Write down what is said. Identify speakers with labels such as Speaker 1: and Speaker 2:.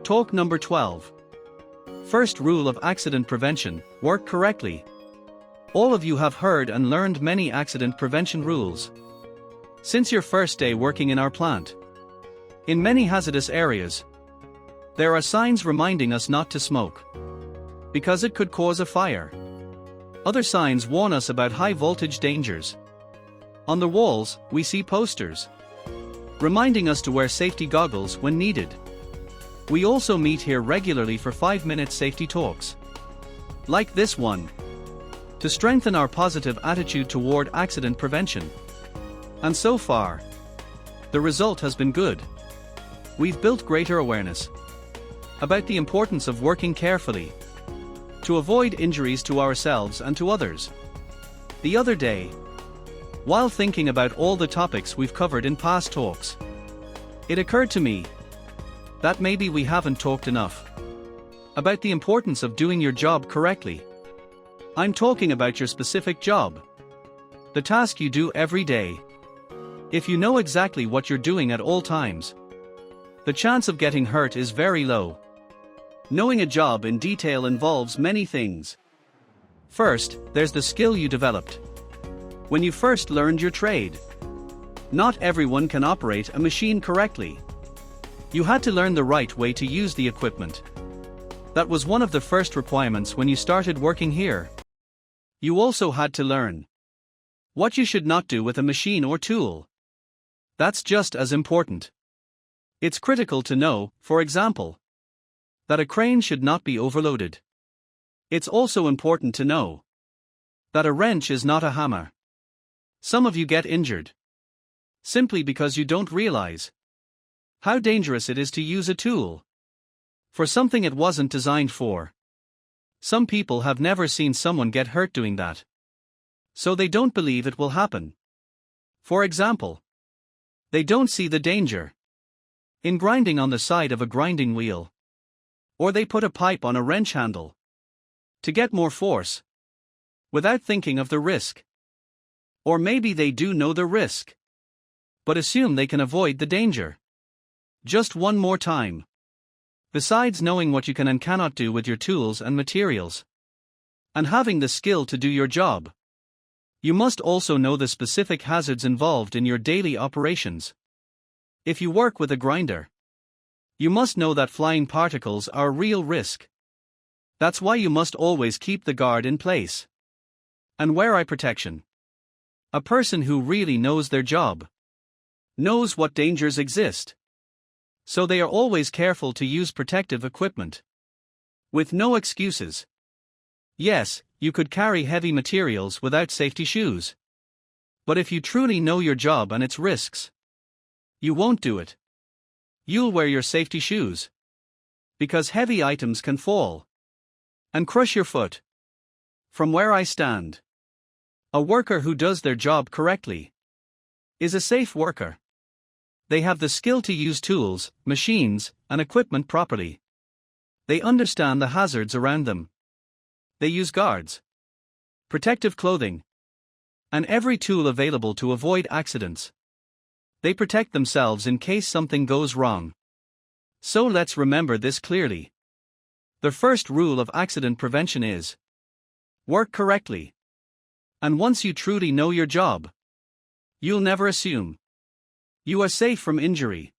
Speaker 1: Talk number 12. First rule of accident prevention: work correctly. All of you have heard and learned many accident prevention rules since your first day working in our plant. In many hazardous areas, there are signs reminding us not to smoke because it could cause a fire. Other signs warn us about high voltage dangers. On the walls, we see posters reminding us to wear safety goggles when needed. We also meet here regularly for 5-minute safety talks, like this one, to strengthen our positive attitude toward accident prevention. And so far, the result has been good. We've built greater awareness about the importance of working carefully to avoid injuries to ourselves and to others. The other day, while thinking about all the topics we've covered in past talks, it occurred to me that maybe we haven't talked enough about the importance of doing your job correctly. I'm talking about your specific job, the task you do every day. If you know exactly what you're doing at all times, the chance of getting hurt is very low. Knowing a job in detail involves many things. First, there's the skill you developed when you first learned your trade. Not everyone can operate a machine correctly. You had to learn the right way to use the equipment. That was one of the first requirements when you started working here. You also had to learn what you should not do with a machine or tool. That's just as important. It's critical to know, for example, that a crane should not be overloaded. It's also important to know that a wrench is not a hammer. Some of you get injured simply because you don't realize how dangerous it is to use a tool for something it wasn't designed for. Some people have never seen someone get hurt doing that, so they don't believe it will happen. For example, they don't see the danger in grinding on the side of a grinding wheel, or they put a pipe on a wrench handle to get more force without thinking of the risk. Or maybe they do know the risk, but assume they can avoid the danger. Just one more time. Besides knowing what you can and cannot do with your tools and materials, and having the skill to do your job, you must also know the specific hazards involved in your daily operations. If you work with a grinder, you must know that flying particles are a real risk. That's why you must always keep the guard in place and wear eye protection. A person who really knows their job knows what dangers exist, so they are always careful to use protective equipment with no excuses. Yes, you could carry heavy materials without safety shoes, but if you truly know your job and its risks, you won't do it. You'll wear your safety shoes because heavy items can fall and crush your foot. From where I stand, a worker who does their job correctly is a safe worker. They have the skill to use tools, machines, and equipment properly. They understand the hazards around them. They use guards, protective clothing, and every tool available to avoid accidents. They protect themselves in case something goes wrong. So let's remember this clearly. The first rule of accident prevention is: work correctly. And once you truly know your job, you'll never assume you are safe from injury.